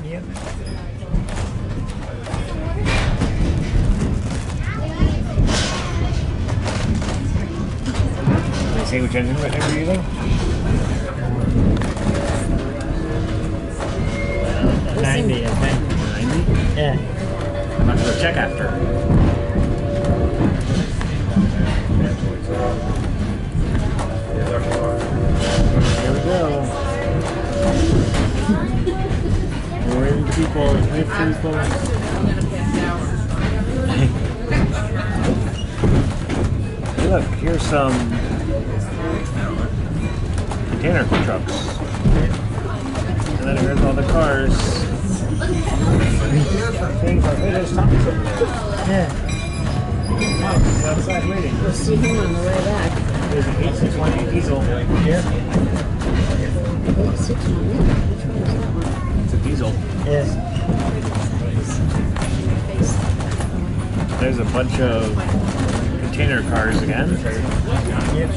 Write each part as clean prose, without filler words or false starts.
Yep. Did they say which engine we're using? 90, I think. 90? Yeah. I'm not going to check after. Here we go. We're in people. Hey, look, here's some container trucks. And then here's all the cars. Things like, hey, there's Thomas over there. Yeah. Oh, he's outside waiting. We'll see him on the way back. There's an 8618 diesel. Yeah. 8618? It's a diesel. Yes. There's a bunch of container cars again. Yep.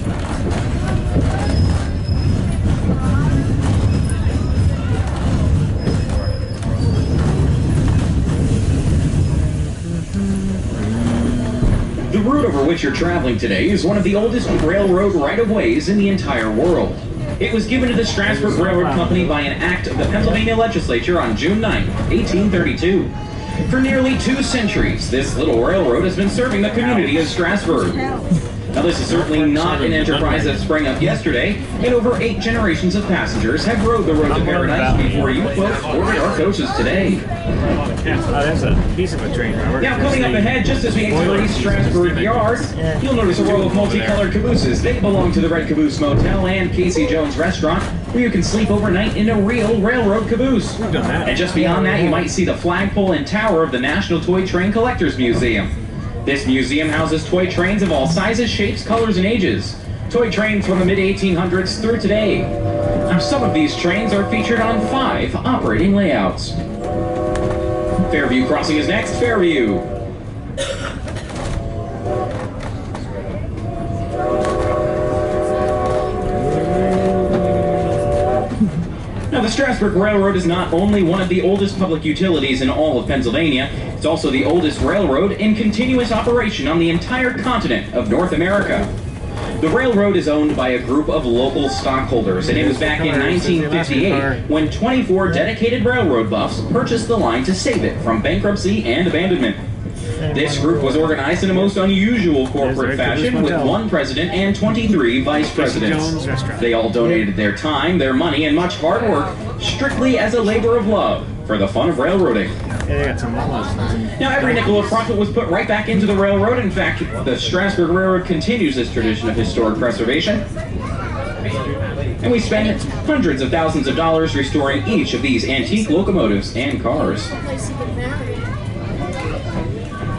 The route over which you're traveling today is one of the oldest railroad right-of-ways in the entire world. It was given to the Strasburg Railroad Company by an act of the Pennsylvania legislature on June 9, 1832. For nearly 2 centuries, this little railroad has been serving the community of Strasburg. Now, this is certainly not an enterprise that sprang up yesterday, and over 8 generations of passengers have rode the road to paradise before you folks boarded our coaches today. Oh, there's a piece of a train, Robert. Now, coming up ahead, just as we enter East Strasburg Yard, you'll notice a row of multicolored cabooses. They belong to the Red Caboose Motel and Casey Jones Restaurant, where you can sleep overnight in a real railroad caboose. We've done that. And just beyond that, you might see the flagpole and tower of the National Toy Train Collectors Museum. This museum houses toy trains of all sizes, shapes, colors, and ages. Toy trains from the mid-1800s through today. Now, some of these trains are featured on 5 operating layouts. Fairview Crossing is next. Fairview. Now, the Strasburg Railroad is not only one of the oldest public utilities in all of Pennsylvania, it's also the oldest railroad in continuous operation on the entire continent of North America. The railroad is owned by a group of local stockholders, and it was back in 1958 when 24 dedicated railroad buffs purchased the line to save it from bankruptcy and abandonment. This group was organized in a most unusual corporate fashion with 1 president and 23 vice presidents. They all donated their time, their money, and much hard work strictly as a labor of love for the fun of railroading. Now, every nickel of profit was put right back into the railroad. In fact, the Strasburg Railroad continues this tradition of historic preservation. And we spend hundreds of thousands of dollars restoring each of these antique locomotives and cars.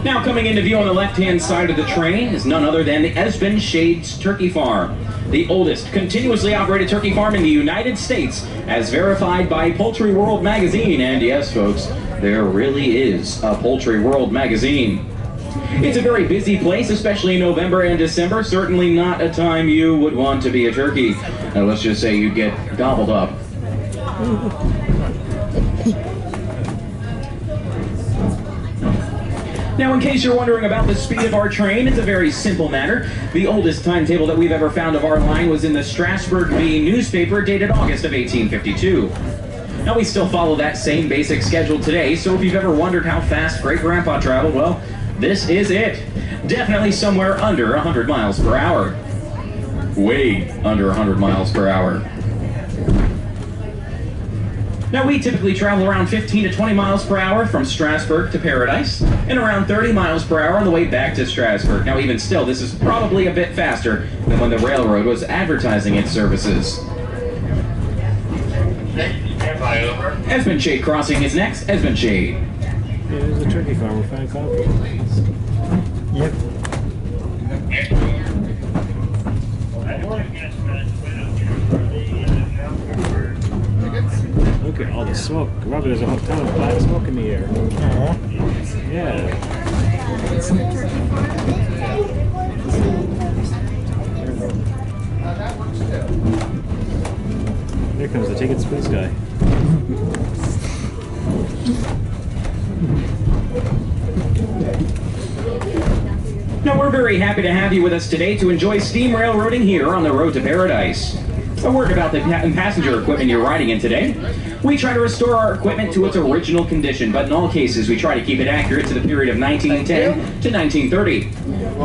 Now, coming into view on the left-hand side of the train is none other than the Esben Shades Turkey Farm, the oldest continuously operated turkey farm in the United States, as verified by Poultry World magazine. And yes, folks, there really is a Poultry World magazine. It's a very busy place, especially in November and December. Certainly not a time you would want to be a turkey. Now, let's just say you'd get gobbled up. Now, in case you're wondering about the speed of our train, it's a very simple matter. The oldest timetable that we've ever found of our line was in the Strasburg Bee newspaper dated August of 1852. Now, we still follow that same basic schedule today, so if you've ever wondered how fast Great-Grandpa traveled, well, this is it. Definitely somewhere under 100 miles per hour. Way under 100 miles per hour. Now, we typically travel around 15 to 20 miles per hour from Strasburg to Paradise, and around 30 miles per hour on the way back to Strasburg. Now, even still, this is probably a bit faster than when the railroad was advertising its services. Esben Shade Crossing is next. Esben Shade. Yeah, there's a turkey farm. We'll find coffee. Yep. Look at all the smoke. Robert, there's a whole ton of black smoke in the air. Yeah. There comes the ticket space guy. We're very happy to have you with us today to enjoy steam railroading here on the road to paradise. A word about the passenger equipment you're riding in today. We try to restore our equipment to its original condition, but in all cases we try to keep it accurate to the period of 1910 to 1930.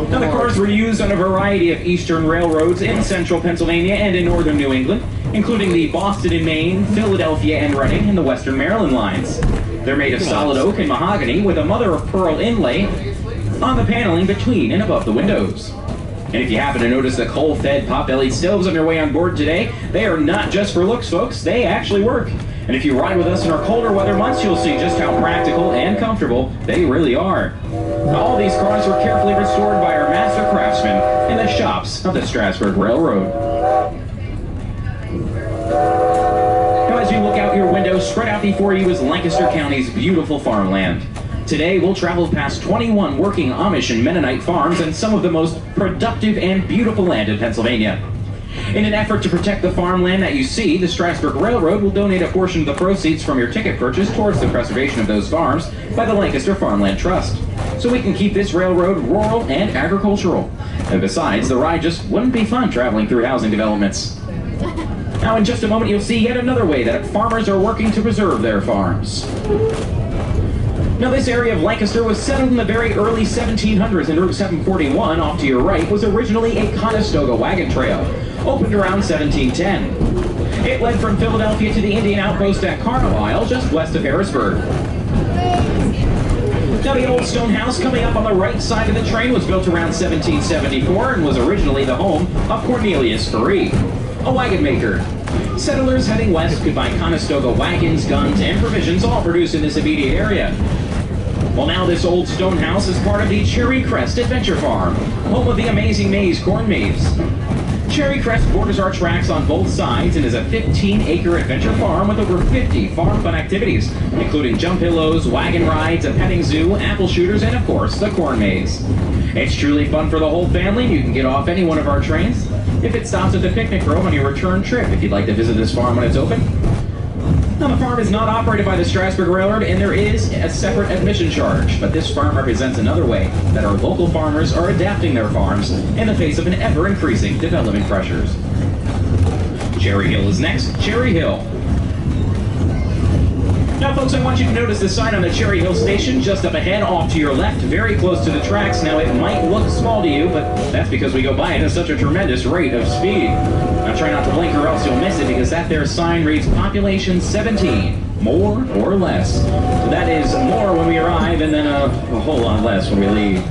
Now the cars were used on a variety of eastern railroads in central Pennsylvania and in northern New England, including the Boston and Maine, Philadelphia and Reading, and the western Maryland lines. They're made of solid oak and mahogany with a mother-of-pearl inlay on the paneling between and above the windows. And if you happen to notice the coal-fed pot-bellied stoves on your way on board today, they are not just for looks, folks. They actually work. And if you ride with us in our colder weather months, you'll see just how practical and comfortable they really are. Now, all these cars were carefully restored by our master craftsmen in the shops of the Strasburg Railroad. Now, as you look out your window, spread out before you is Lancaster County's beautiful farmland. Today, we'll travel past 21 working Amish and Mennonite farms and some of the most productive and beautiful land in Pennsylvania. In an effort to protect the farmland that you see, the Strasburg Railroad will donate a portion of the proceeds from your ticket purchase towards the preservation of those farms by the Lancaster Farmland Trust, so we can keep this railroad rural and agricultural. And besides, the ride just wouldn't be fun traveling through housing developments. Now, in just a moment, you'll see yet another way that farmers are working to preserve their farms. Now, this area of Lancaster was settled in the very early 1700s, and Route 741, off to your right, was originally a Conestoga wagon trail, opened around 1710. It led from Philadelphia to the Indian outpost at Carlisle, just west of Harrisburg. Now, the old stone house coming up on the right side of the train was built around 1774 and was originally the home of Cornelius Ferree, a wagon maker. Settlers heading west could buy Conestoga wagons, guns, and provisions, all produced in this immediate area. Well, now this old stone house is part of the Cherry Crest Adventure Farm, home of the Amazing Maze corn maze. Cherry Crest borders our tracks on both sides and is a 15-acre adventure farm with over 50 farm fun activities, including jump pillows, wagon rides, a petting zoo, apple shooters, and of course, the corn maze. It's truly fun for the whole family. You can get off any one of our trains if it stops at the picnic grove on your return trip if you'd like to visit this farm when it's open. Now, the farm is not operated by the Strasburg Railroad, and there is a separate admission charge, but this farm represents another way that our local farmers are adapting their farms in the face of an ever-increasing development pressures. Cherry Hill is next. Cherry Hill. Now, folks, I want you to notice the sign on the Cherry Hill station just up ahead, off to your left, very close to the tracks. Now, it might look small to you, but that's because we go by it at such a tremendous rate of speed. Now, try not to blink or else you'll miss it, because that there sign reads population 17, more or less. So that is more when we arrive and then a whole lot less when we leave.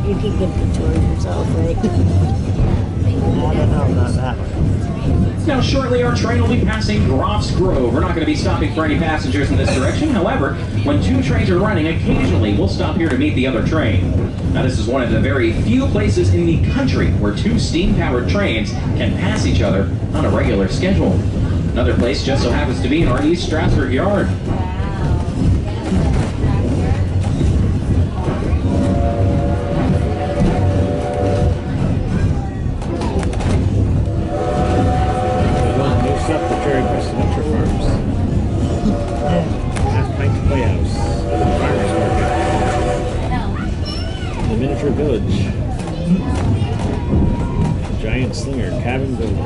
You can give the tour yourself, right? I don't know about that one. Now, shortly our train will be passing Groff's Grove. We're not going to be stopping for any passengers in this direction. However, when two trains are running, occasionally we'll stop here to meet the other train. Now, this is one of the very few places in the country where two steam-powered trains can pass each other on a regular schedule. Another place just so happens to be in our East Strasburg yard. Village. Giant Slinger Cabin Buildings.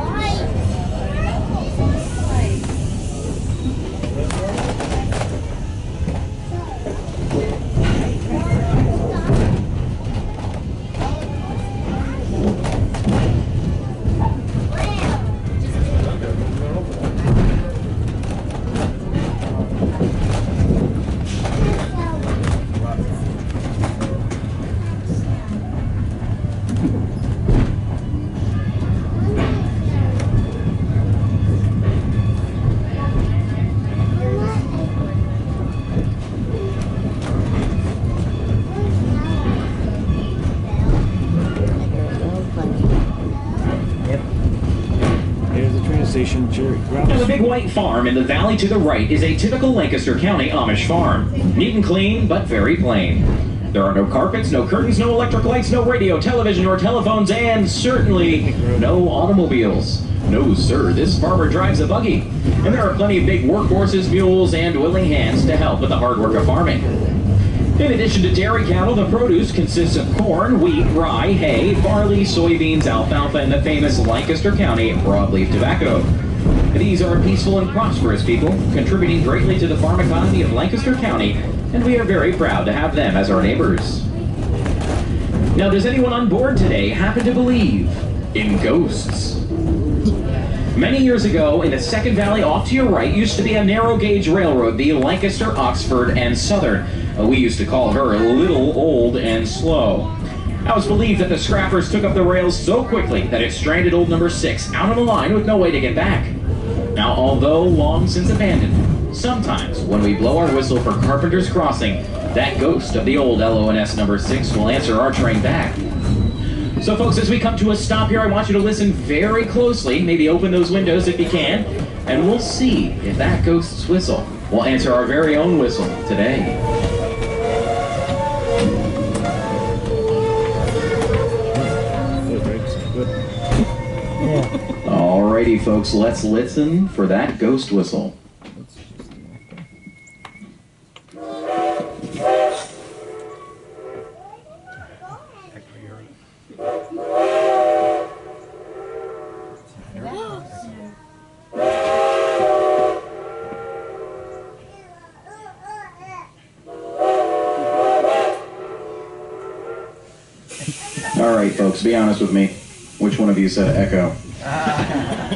Now, the big white farm in the valley to the right is a typical Lancaster County Amish farm. Neat and clean, but very plain. There are no carpets, no curtains, no electric lights, no radio, television, or telephones, and certainly no automobiles. No, sir, this farmer drives a buggy. And there are plenty of big workhorses, mules, and willing hands to help with the hard work of farming. In addition to dairy cattle, the produce consists of corn, wheat, rye, hay, barley, soybeans, alfalfa, and the famous Lancaster County broadleaf tobacco. These are peaceful and prosperous people, contributing greatly to the farm economy of Lancaster County, and we are very proud to have them as our neighbors. Now, does anyone on board today happen to believe in ghosts? Many years ago, in the Second Valley off to your right, used to be a narrow gauge railroad, the Lancaster, Oxford, and Southern. We used to call her Little, Old, and Slow. Now, it's believed that the scrappers took up the rails so quickly that it stranded old number 6 out on the line with no way to get back. Now, although long since abandoned, sometimes when we blow our whistle for Carpenter's Crossing, that ghost of the old LONS number 6 will answer our train back. So folks, as we come to a stop here, I want you to listen very closely, maybe open those windows if you can, and we'll see if that ghost's whistle will answer our very own whistle today. Alrighty folks, let's listen for that ghost whistle. Alright folks, be honest with me. Which one of you said echo?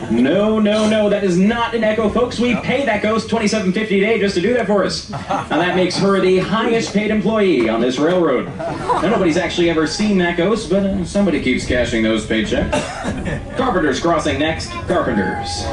No, that is not an echo, folks. We pay that ghost $27.50 a day just to do that for us. Now that makes her the highest paid employee on this railroad. Now nobody's actually ever seen that ghost, but somebody keeps cashing those paychecks. Carpenter's Crossing next. Carpenters.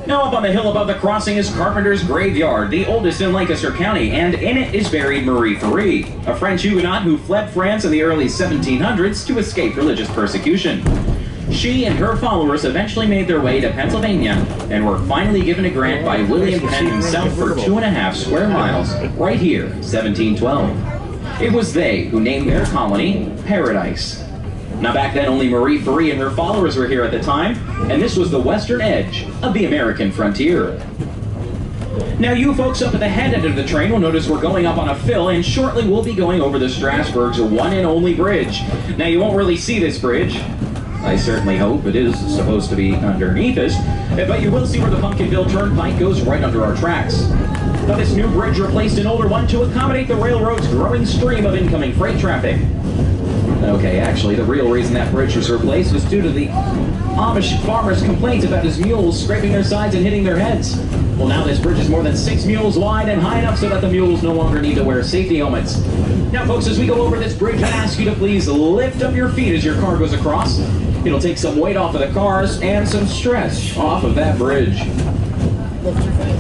Now up on the hill above the crossing is Carpenter's Graveyard, the oldest in Lancaster County, and in it is buried Marie Ferry, a French Huguenot who fled France in the early 1700s to escape religious persecution. She and her followers eventually made their way to Pennsylvania and were finally given a grant by William Penn himself for 2.5 square miles, right here, 1712. It was they who named their colony Paradise. Now back then only Marie Ferry and her followers were here at the time, and this was the western edge of the American frontier. Now you folks up at the head end of the train will notice we're going up on a fill, and shortly we'll be going over the Strasburg's one and only bridge. Now you won't really see this bridge. I certainly hope it is supposed to be underneath us, but you will see where the Pumpkinville Turnpike goes right under our tracks. Now this new bridge replaced an older one to accommodate the railroad's growing stream of incoming freight traffic. Okay, actually, the real reason that bridge was replaced was due to the Amish farmers' complaints about his mules scraping their sides and hitting their heads. Well, now this bridge is more than 6 mules wide and high enough so that the mules no longer need to wear safety helmets. Now, folks, as we go over this bridge, I ask you to please lift up your feet as your car goes across. It'll take some weight off of the cars and some stress off of that bridge. Lift your feet.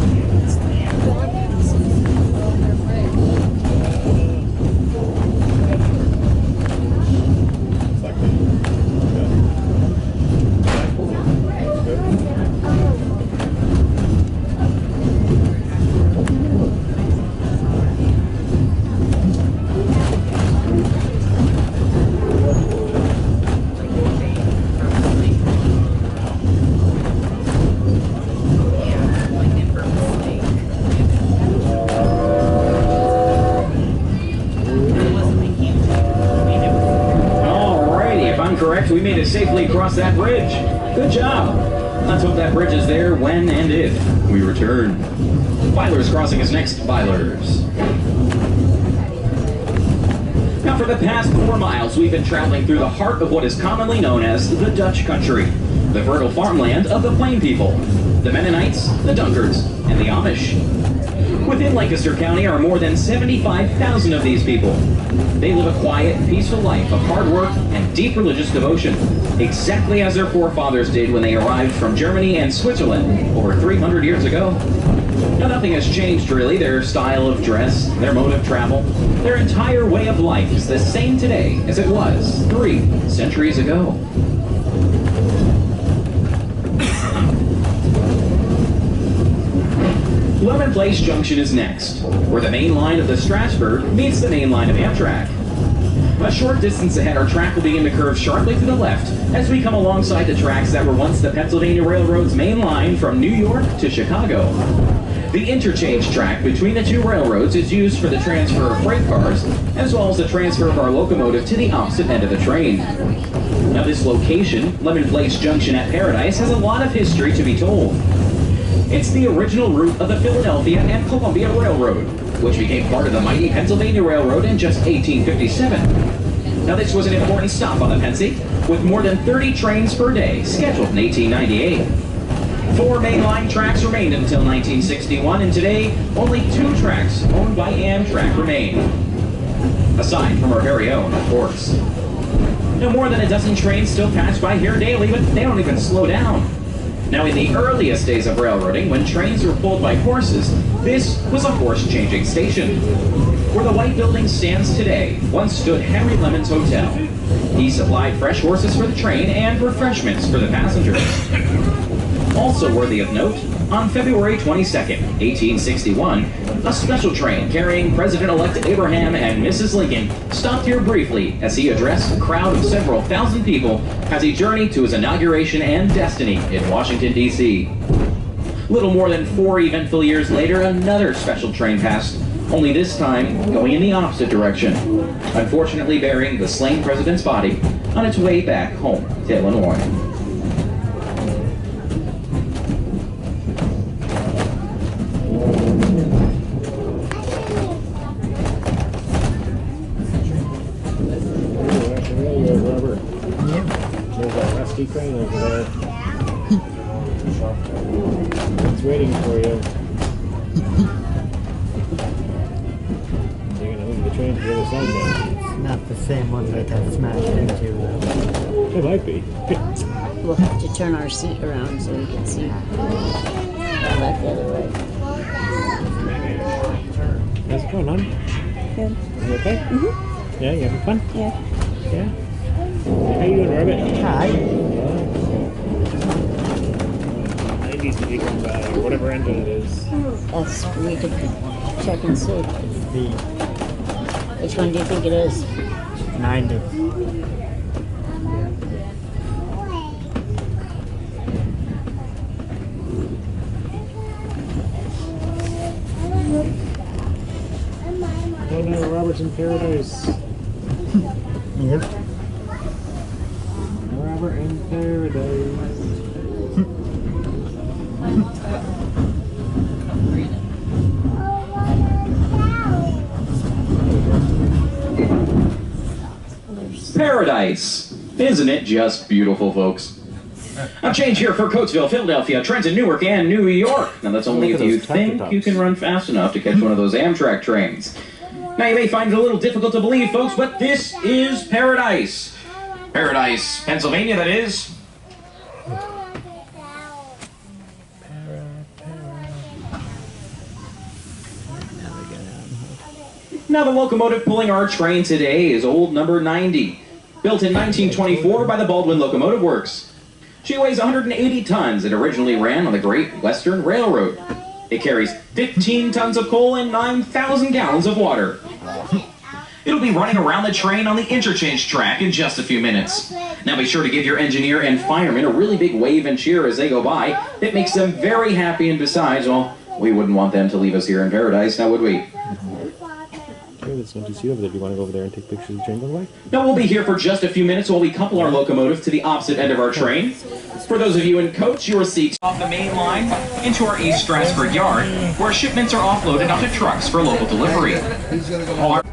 Correct, we made it safely across that bridge. Good job. Let's hope that bridge is there when and if we return. Byler's Crossing is next. Byler's. Now for the past 4 miles, we've been traveling through the heart of what is commonly known as the Dutch country, the fertile farmland of the Plain people, the Mennonites, the Dunkards, and the Amish. Within Lancaster County are more than 75,000 of these people. They live a quiet, peaceful life of hard work and deep religious devotion, exactly as their forefathers did when they arrived from Germany and Switzerland over 300 years ago. Now, nothing has changed really. Their style of dress, their mode of travel, their entire way of life is the same today as it was 3 centuries ago. Lemon Place Junction is next, where the main line of the Strasburg meets the main line of Amtrak. A short distance ahead, our track will begin to curve sharply to the left as we come alongside the tracks that were once the Pennsylvania Railroad's main line from New York to Chicago. The interchange track between the two railroads is used for the transfer of freight cars, as well as the transfer of our locomotive to the opposite end of the train. Now, this location, Lemon Place Junction at Paradise, has a lot of history to be told. It's the original route of the Philadelphia and Columbia Railroad, which became part of the mighty Pennsylvania Railroad in just 1857. Now, this was an important stop on the Pennsy, with more than 30 trains per day scheduled in 1898. 4 mainline tracks remained until 1961, and today, only 2 tracks owned by Amtrak remain. Aside from our very own, of course. Now, more than a dozen trains still pass by here daily, but they don't even slow down. Now, in the earliest days of railroading, when trains were pulled by horses, this was a horse-changing station. Where the white building stands today, once stood Henry Lemon's Hotel. He supplied fresh horses for the train and refreshments for the passengers. Also worthy of note, on February 22nd, 1861, a special train carrying President-elect Abraham and Mrs. Lincoln stopped here briefly as he addressed a crowd of several thousand people as he journeyed to his inauguration and destiny in Washington, D.C. Little more than 4 eventful years later, another special train passed, only this time going in the opposite direction, unfortunately bearing the slain president's body on its way back home to Illinois. Crane over there. It's waiting for you. You're gonna move the train to the other side now. It's not the same one that I smashed into, though. It might be. We'll have to turn our seat around so we can see. Left the other way. How's it going, hon? Good. You okay? Mm-hmm. Yeah, you having fun? Yeah. Yeah? How you doing, Rabbit? Hi. I need to come by, whatever engine it is. That's, we could check and see. B. Which one do you think it is? 90. Oh no, Robert's in paradise. Yep. Robert in paradise. Paradise! Isn't it just beautiful, folks? A change here for Coatesville, Philadelphia, Trenton, Newark, and New York. Now, that's only if you think you can run fast enough to catch one of those Amtrak trains. Now, you may find it a little difficult to believe, folks, but this is Paradise. Paradise, Pennsylvania, that is. Now, the locomotive pulling our train today is old number 90, built in 1924 by the Baldwin Locomotive Works. She weighs 180 tons and originally ran on the Great Western Railroad. It carries 15 tons of coal and 9,000 gallons of water. It'll be running around the train on the interchange track in just a few minutes. Now be sure to give your engineer and fireman a really big wave and cheer as they go by. It makes them very happy, and besides, well, we wouldn't want them to leave us here in paradise, now would we? Okay, there's an empty seat over there. Do you want to go over there and take pictures of the train going by? Now we'll be here for just a few minutes while we couple our locomotive to the opposite end of our train. For those of you in coach, your seats off the main line into our East Strasburg yard, where shipments are offloaded onto trucks for local delivery. All our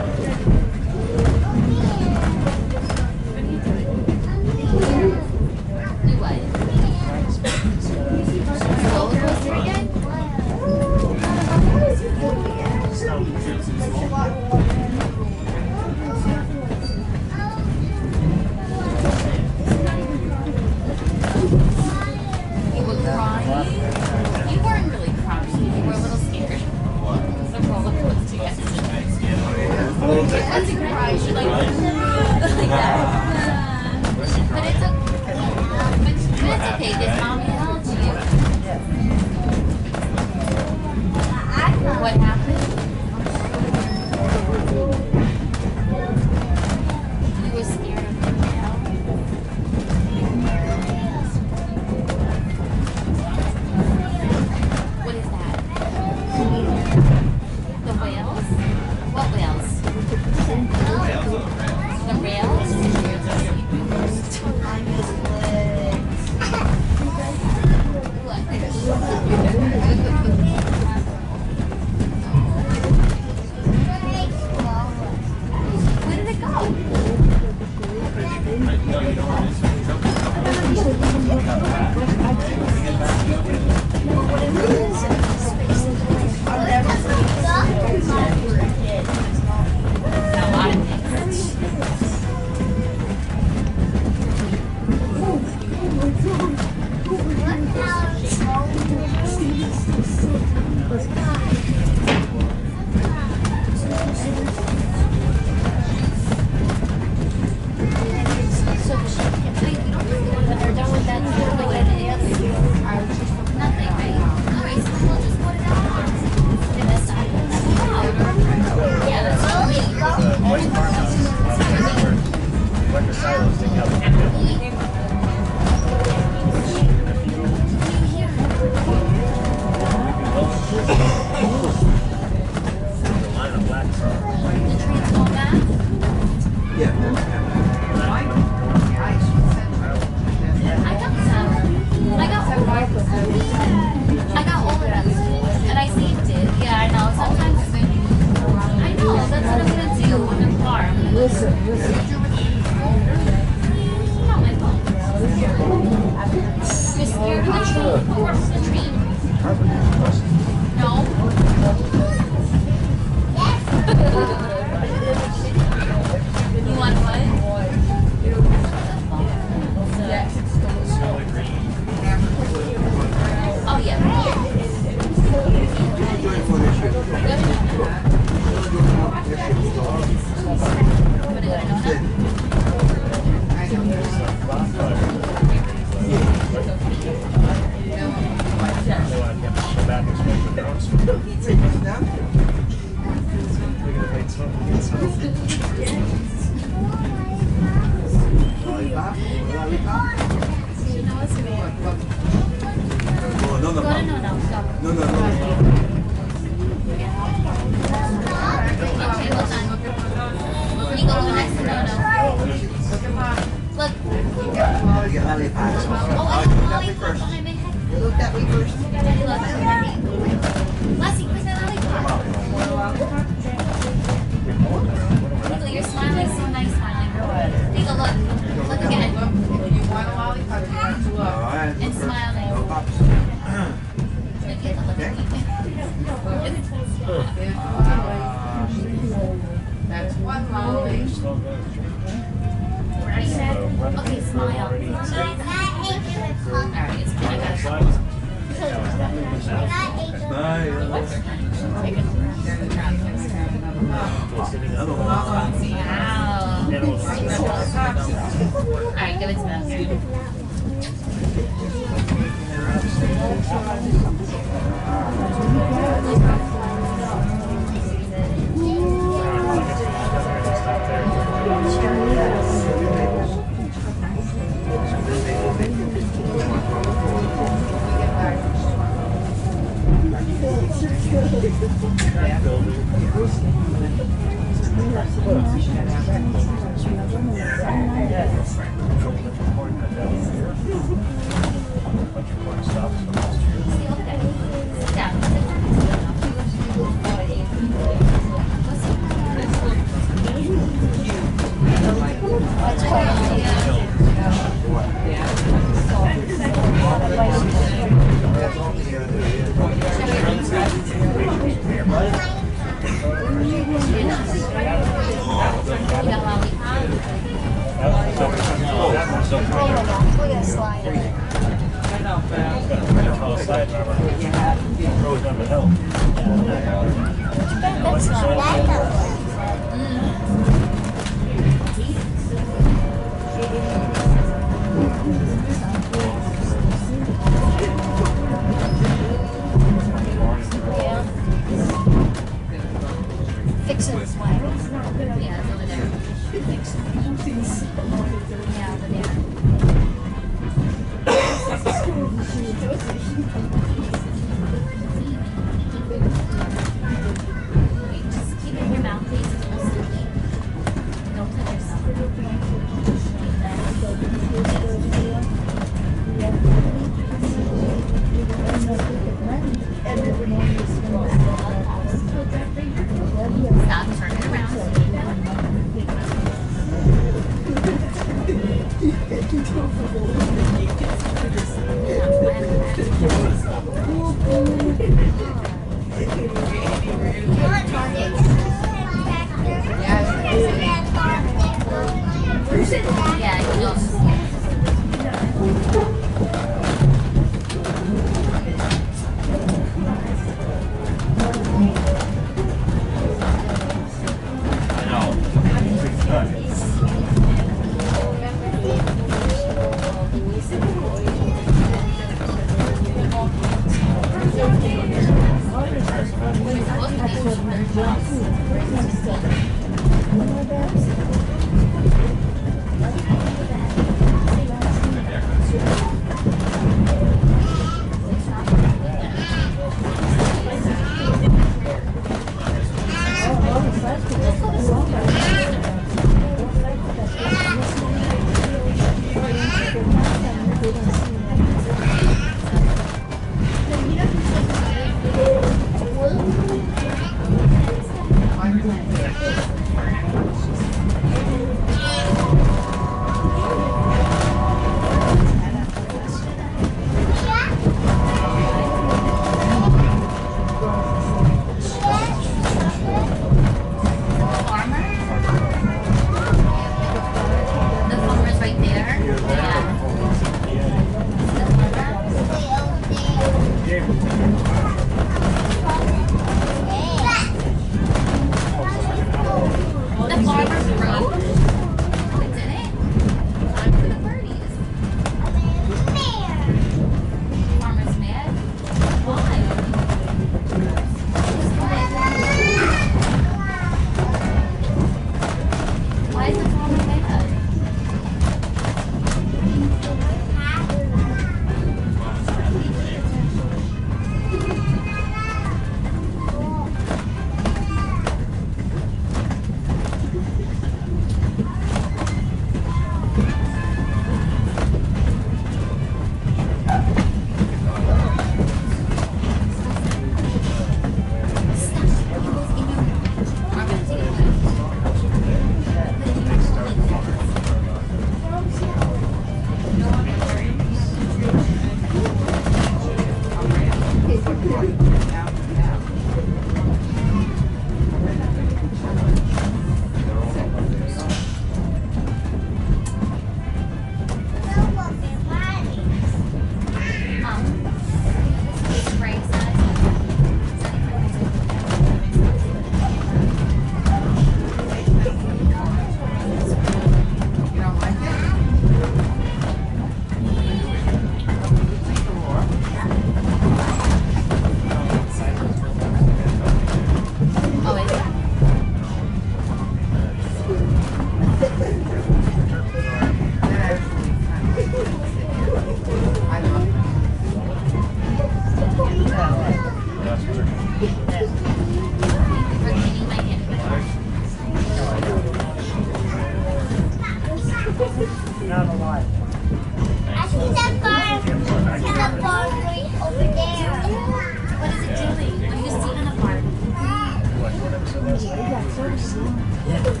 It's so cute, yeah, it's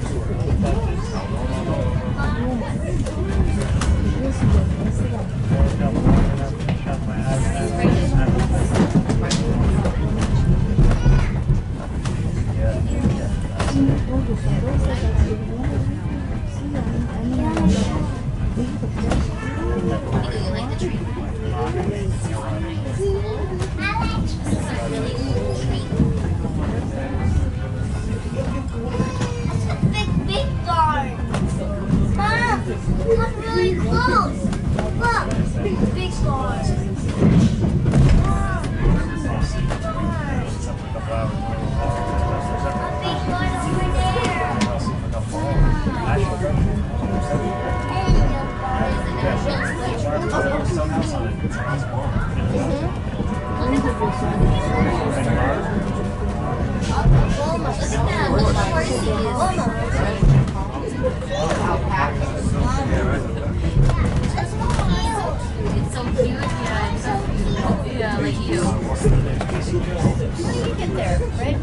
so cute. Yeah, like you. How do you get there, right?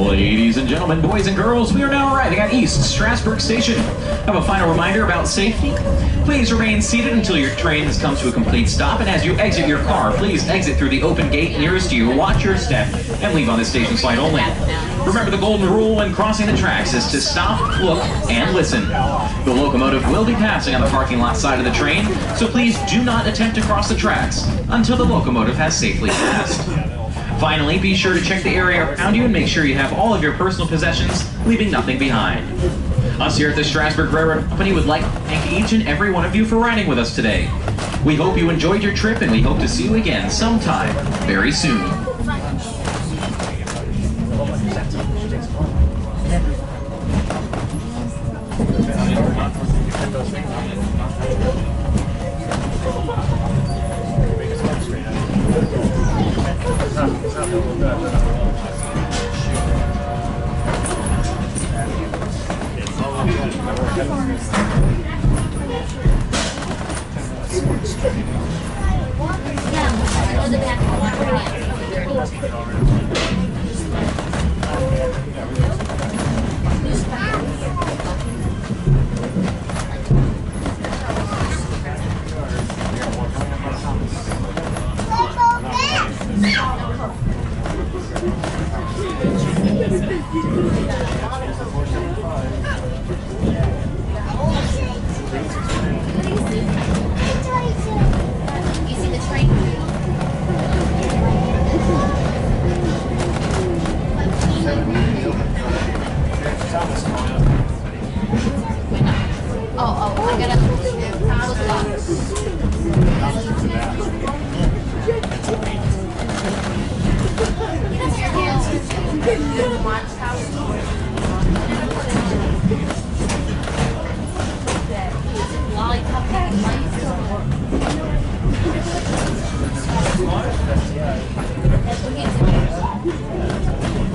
Ladies and gentlemen, boys and girls, we are now arriving at East Strasburg Station. I have a final reminder about safety. Please remain seated until your train has come to a complete stop, and as you exit your car, please exit through the open gate nearest you, watch your step, and leave on the station slide only. Remember, the golden rule when crossing the tracks is to stop, look, and listen. The locomotive will be passing on the parking lot side of the train, so please do not attempt to cross the tracks until the locomotive has safely passed. Finally, be sure to check the area around you and make sure you have all of your personal possessions, leaving nothing behind. Us here at the Strasburg Railroad Company would like to thank each and every one of you for riding with us today. We hope you enjoyed your trip, and we hope to see you again sometime very soon.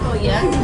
Oh yeah?